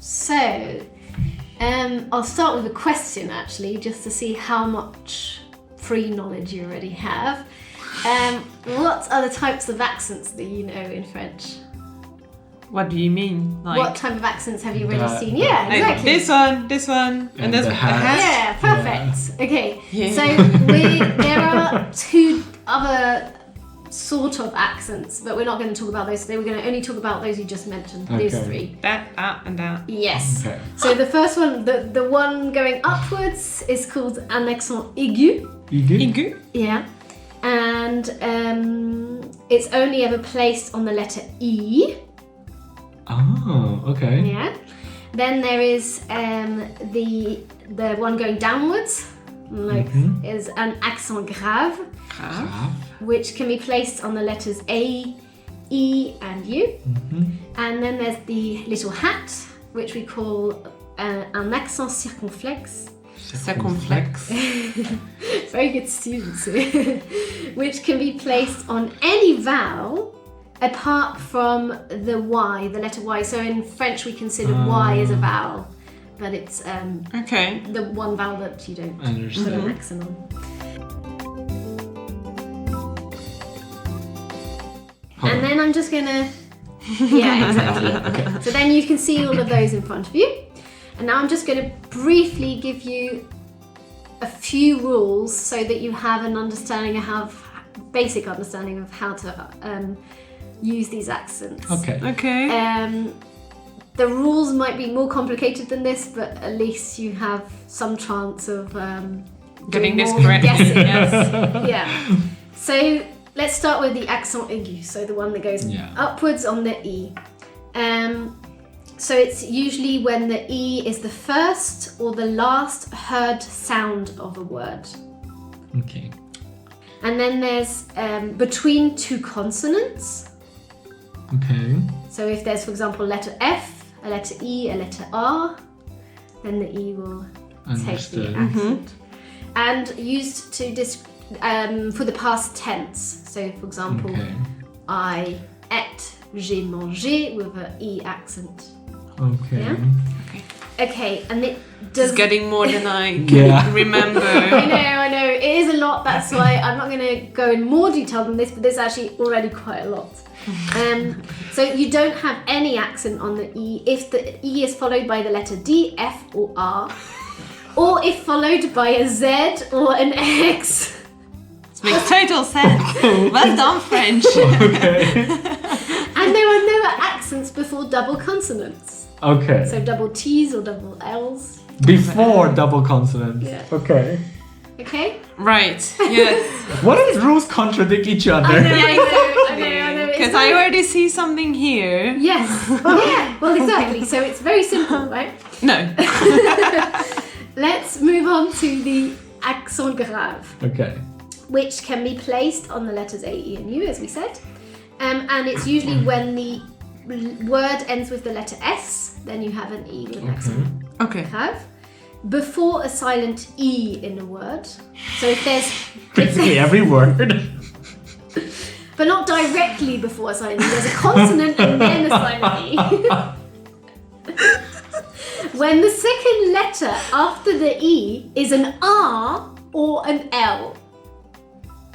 So, I'll start with a question actually, just to see how much pre-knowledge you already have. What are the types of accents that you know in French? What do you mean? Like, what type of accents have you already seen? Yeah, like exactly. this one, and this the one. hat. Yeah, perfect. Okay, Yeah. so there are two other sort of accents, but we're not going to talk about those today. We're going to only talk about those you just mentioned, these Okay. three. That, and that. Yes. Okay. So the first one, the one going upwards is called un accent aigu. Igu. Yeah. And it's only ever placed on the letter E. Oh, okay. Yeah. Then there is the one going downwards, like is an accent grave, which can be placed on the letters A, E, and U. And then there's the little hat, which we call un accent circonflexe. Circumflex. Very good students. Which can be placed on any vowel apart from the Y, the letter Y. So in French we consider Y as a vowel, but it's Okay. the one vowel that you don't put Understand. an accent on. And then I'm just gonna, yeah, exactly. So then you can see all of those in front of you. And now I'm just gonna briefly give you a few rules so that you have an understanding of basic understanding of how to use these accents. Okay. Okay. The rules might be more complicated than this, but at least you have some chance of Getting doing this more correct. guessing. Yes. Yeah. So let's start with the accent aigu, so the one that goes upwards on the E. So it's usually when the E is the first or the last heard sound of a word. Okay. And then there's between two consonants. Okay. So if there's, for example, a letter F, a letter E, a letter R, then the E will take the Understood. accent. And used to for the past tense. So for example, Okay. I ate, j'ai mangé with an E accent. Okay. Yeah? Okay, and it does... It's getting more than I can Yeah. remember. I know, it is a lot, that's why I'm not going to go in more detail than this, but there's actually already quite a lot. So you don't have any accent on the E if the E is followed by the letter D, F or R, or if followed by a Z or an X. This makes total sense. Well done, French. Okay. And there are no accents before double consonants. Okay. So double T's or double L's. Before double consonants. Yeah. Okay. Okay? Right. Yes. What if rules contradict each other? I know. Because I already see something here. Yes. Yeah. Well, exactly. So it's very simple, right? No. Let's move on to the accent grave, Okay. which can be placed on the letters A, E, and U, as we said. And it's usually when the word ends with the letter S, then you have an E with an accent Okay. grave. Before a silent E in a word. So if there's... Basically every word. But not directly before a silent E. There's a consonant and then a silent E. When the second letter after the E is an R or an L.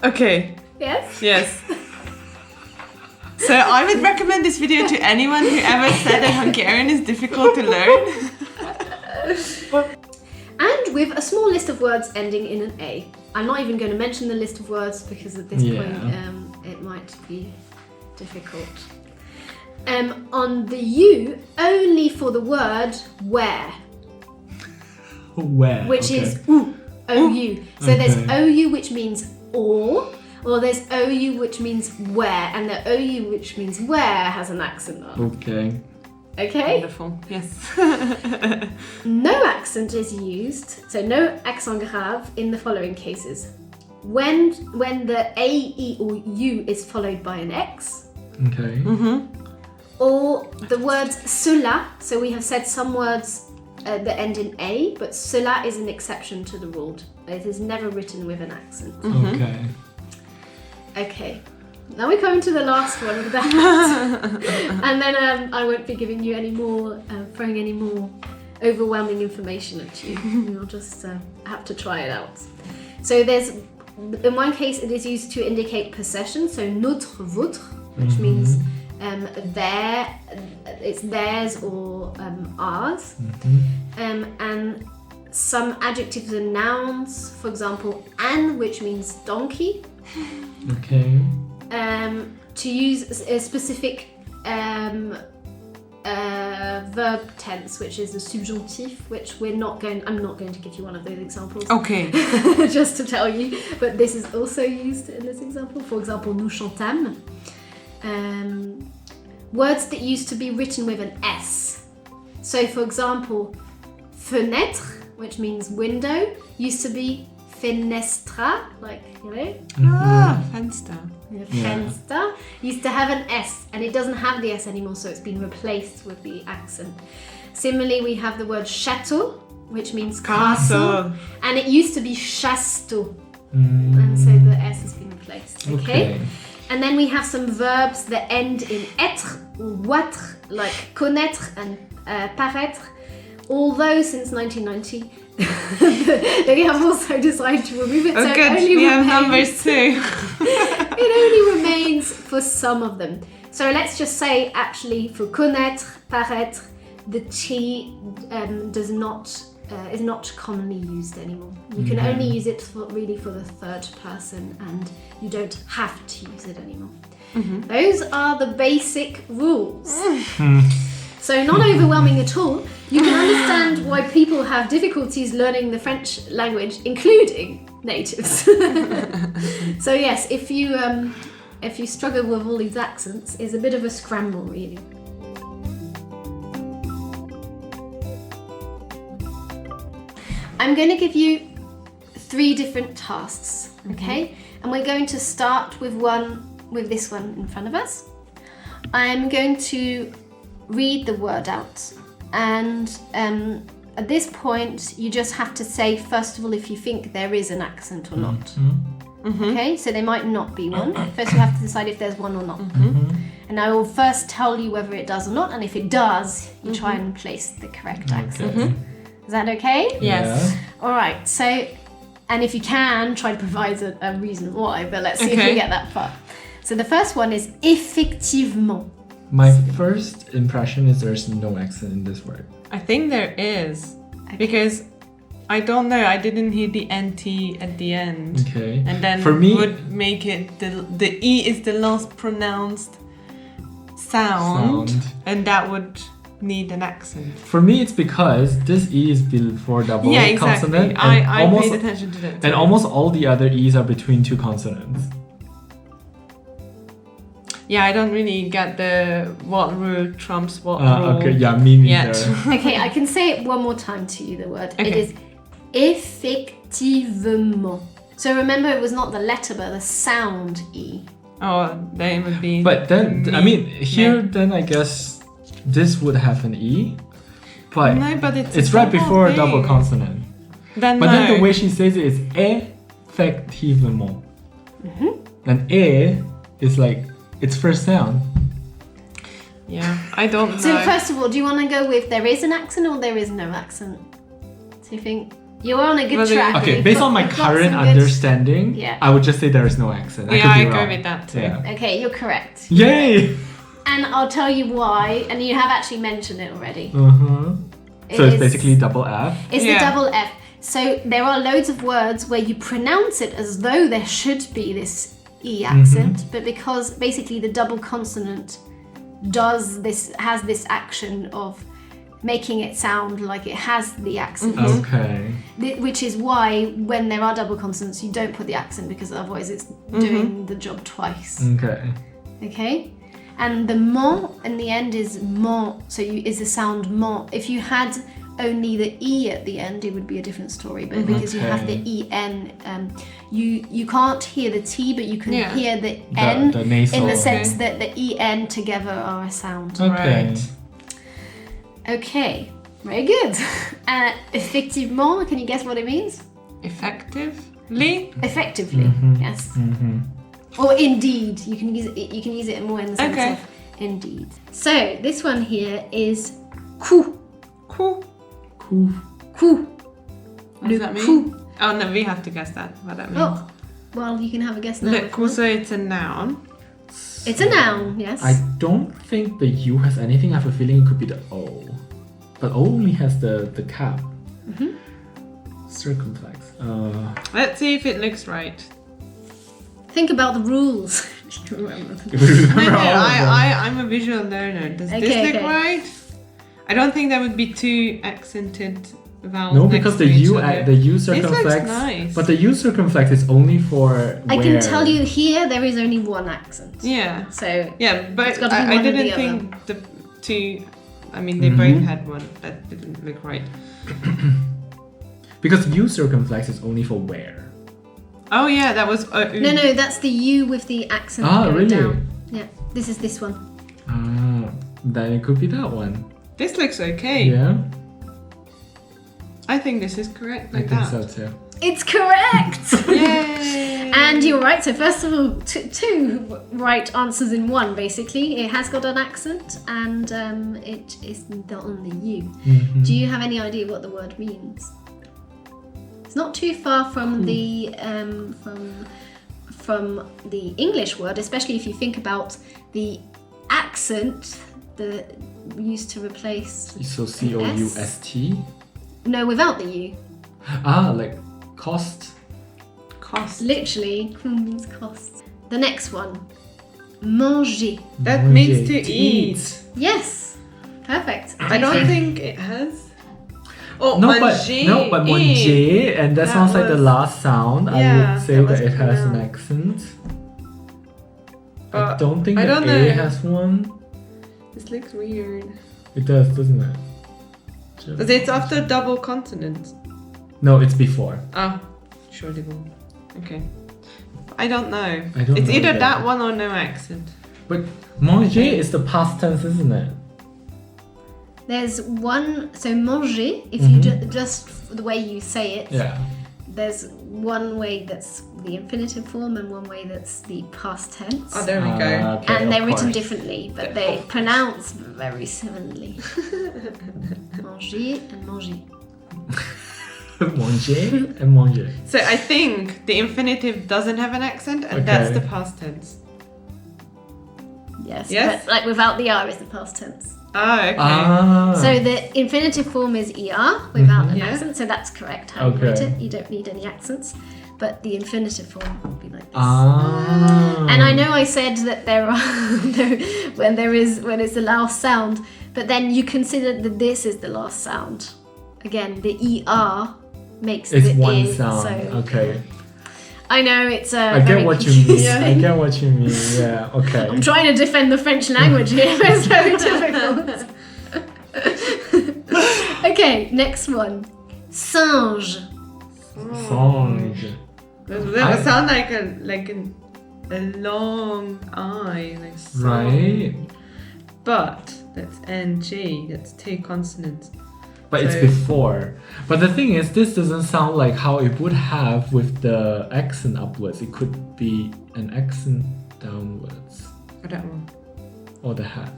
Okay. Yes? Yes. So I would recommend this video to anyone who ever said that Hungarian is difficult to learn. And with a small list of words ending in an A. I'm not even going to mention the list of words because at this point it might be difficult. On the U, only for the word where, Where? which okay. is OU, O-U. So there's Okay. OU which means or there's OU which means where, and the OU which means where has an accent on. Okay. Okay? Wonderful. Yes. No accent is used, so no accent grave in the following cases. When the A, E or U is followed by an X, Okay. or the words cela, so we have said some words that end in A, but cela is an exception to the rule. It is never written with an accent. Okay. Okay, Now we're coming to the last one of that. And then I won't be giving you any more, throwing any more overwhelming information at you. You'll just have to try it out. So there's, in one case it is used to indicate possession, so notre, votre, which means their, it's theirs or ours. And some adjectives and nouns, for example, âne, which means donkey. Okay. To use a specific verb tense, which is the subjonctif, which I'm not going to give you one of those examples. Okay. Just to tell you, but this is also used in this example. For example, nous chantâmes. Words that used to be written with an S. So for example, fenêtre, which means window, used to be fenestra, like, you know? Ah, Fenster. Fenster used to have an S, and it doesn't have the S anymore, so it's been replaced with the accent. Similarly, we have the word château, which means castle, and it used to be chasteau, and so the S has been replaced. Okay? And then we have some verbs that end in être or ouatre, like connaître and paraître. Although since 1990, they have also decided to remove it. Oh, so good. Only We have remains, numbers too. it only remains for some of them. So let's just say, actually, for connaître, paraître, the T is not commonly used anymore. You can only use it for the third person, and you don't have to use it anymore. Those are the basic rules. So not overwhelming at all. You can understand why people have difficulties learning the French language, including natives. So yes, if you struggle with all these accents, it's a bit of a scramble, really. I'm going to give you 3 different tasks, okay? And we're going to start with this one in front of us. I'm going to read the word out, and at this point you just have to say, first of all, if you think there is an accent or not. Okay, so there might not be one. First you have to decide if there's one or not. And I will first tell you whether it does or not, and if it does, you try and place the correct accent. Is that okay? Yes. Alright, so, and if you can, try to provide a reason why, but let's see if we get that far. So the first one is effectivement. My first impression is there's no accent in this word. I think there is. Because I don't know, I didn't hear the NT at the end. Okay. And then for me, would make it, the E is the last pronounced sound. And that would need an accent. For me, it's because this E is before double consonant. I paid attention to that too. And almost all the other E's are between 2 consonants. Yeah, I don't really get the what rule trumps what rule. Okay, yeah, me neither. Okay, I can say it one more time to you, the word. Okay. It is effectivement. So remember, it was not the letter, but the sound E. Oh, then it would be... But then, I mean, here then I guess this would have an E. But, no, but it's right before a double consonant. Then then the way she says it is effectivement. And E is like its first sound. Yeah, I don't know. So first of all, do you want to go with there is an accent or there is no accent? So you think you're on a good track. Okay, based on my current understanding, I would just say there is no accent. I go with that too. Yeah. Okay, you're correct. Yay! And I'll tell you why, and you have actually mentioned it already. So it's basically double F. It's the double F. So there are loads of words where you pronounce it as though there should be this E accent, but because basically the double consonant has this action of making it sound like it has the accent. Okay. Which is why when there are double consonants, you don't put the accent, because otherwise it's doing the job twice. Okay? And the mon in the end is mon, so is the sound mon. If you had only the E at the end, it would be a different story. But because you have the EN, you can't hear the T, but you can hear the N the nasal. in the sense that the EN together are a sound. Okay. Okay, very good. Effectivement, can you guess what it means? Effectively? Effectively, yes. Or indeed. You can use it more in the sense Okay. of indeed. So this one here is coup. Coup. Coup. Coup. What does that mean? Oh no, we have to guess that. What that means. Oh, well, you can have a guess now. Le if you want. coup, so it's a noun. It's a noun, yes. I don't think the U has anything. I have a feeling it could be the O. But O only has the cap. Mhm. Circumflex. Let's see if it looks right. Think about the rules. You remember them. No, I'm a visual learner. Does this Okay, look okay. right? I don't think there would be two accented vowels. No, next because to the each U other. the U This circumflex. looks nice. But the U circumflex is only for I where. can tell you here there is only one accent. Yeah. So Yeah, but It's gotta be I one or didn't the think the two. I mean, they Mhm. both had one. That didn't look right. Because U circumflex is only for where. Oh yeah, that was. no, that's the U with the accent Ah, going really? down. Yeah, this is this one. Ah, then it could be that one. This looks okay. Yeah, I think this is correct. I Like think that. so too. It's correct. Yay! And you're right. So first of all, two right answers in one. Basically, it has got an accent, and it is on the U. Mhm. Do you have any idea what the word means? It's not too far from the from the English word, especially if you think about the accent the used to replace So COUST. no without the U. Ah, like cost. Cost. Literally means cost. The next one, manger. That Manger, means to eat. Yes, perfect. I don't think it has. Oh, No, manger. but manger, and that That sounds like the was- last sound. I Yeah, would say that that, was it has an pronounced. accent. I But don't think I the don't A know. has one. This looks weird. It does, doesn't it? But it's after double consonant. No, it's before. Oh, sure they will. Okay. I don't know. I don't It's know either either. that one or no accent. But manger is the past tense, isn't it? There's one. So manger, if you just the way you say it. Yeah. There's one way that's the infinitive form and one way that's the past tense. Oh, there we go. Okay, And they're of written course. differently, but they pronounce very similarly. Manger and manger. Manger and manger. So I think the infinitive doesn't have an accent, and that's Okay. the past tense. Yes, Yes? but like without the R is the past tense. Oh, okay. Ah. So the infinitive form is ER without an Yeah. accent, so that's correct how you Okay. write it. You don't need any accents. But the infinitive form would be like this. Ah. And I know I said that there are when it's the last sound, but then you consider that this is the last sound. Again, the ER makes It's the one I, sound. So Okay. I know it's I very get what you mean. confusing. I get what you mean. Yeah. Okay. I'm trying to defend the French language here. It's very difficult. Okay, next one. Singe. Song. That would sound like a long I, like song. Right. But that's NG. That's two consonants. But it's So- before. But the thing is, this doesn't sound like how it would have with the accent upwards. It could be an accent downwards. For that one. Or the hat.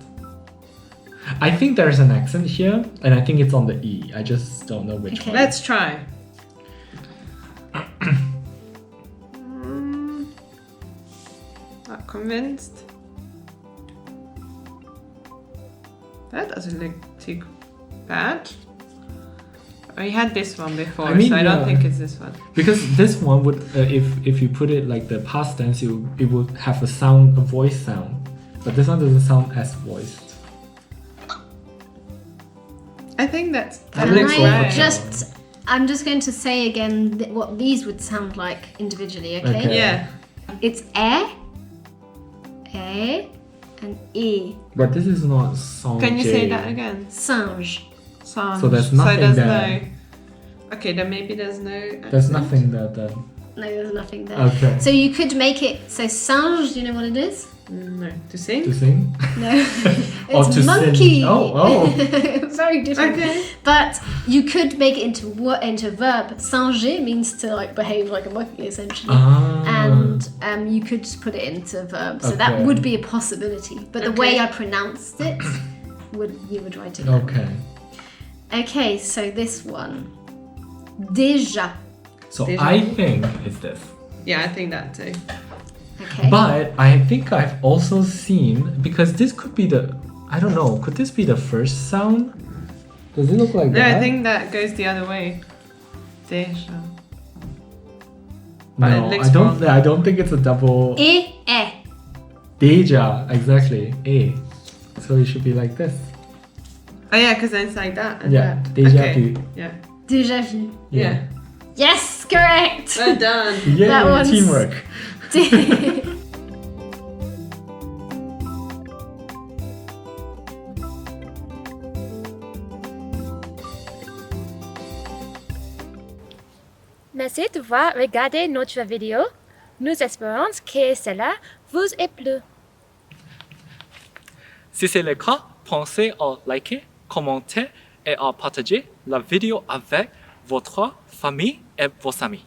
I think there's an accent here, and I think it's on the E. I just don't know which Okay. one. Let's try. Not convinced. That doesn't look too bad. We had this one before, I mean, so I don't yeah. think it's this one. Because this one would, if you put it like the past tense, it would have a sound, a voice sound. But this one doesn't sound as voiced. I think that And looks right. I'm just going to say again what these would sound like individually, okay? Okay. Yeah. It's and E. But this is not song. Can you J. say that again? Singe. Song. So there's nothing there's there. no. Okay, then maybe there's no. There's accent. nothing there then. No, there's nothing there. Okay. So you could make it, so singe, do you know what it is? No. To sing? To sing? No. Or It's to monkey. sing. Oh. Very different. Okay. But you could make it into verb. Singer means to like behave like a monkey essentially. Ah. And and you could put it into verb. So that Okay. would be a possibility. But the way I pronounced it, you would write it down. Okay. Okay, so this one. Déjà. So Déjà I vu. think it's this. Yeah, I think that too. Okay. But I think I've also seen, because this could be the, I don't know, could this be the first sound? Does it look like No, that? I think that goes the other way. Déjà. But No, it looks I don't think it's a double. Et est. Déjà, exactly. A. So it should be like this. Oh yeah, because it's like that and Yeah, that. déjà okay. vu. Yeah. Déjà vu. Yeah. Yes, correct. Well done. Yay, That one's- teamwork. Merci d'avoir regardé notre vidéo. Nous espérons que cela vous ait plu. Si c'est le cas, pensez à liker, commenter et à partager la vidéo avec votre famille et vos amis.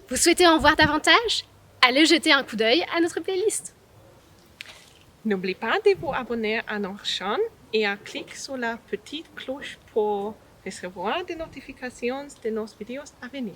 Vous souhaitez en voir davantage? Allez jeter un coup d'œil à notre playlist. N'oubliez pas de vous abonner à notre chaîne et à cliquer sur la petite cloche pour recevoir des notifications de nos vidéos à venir.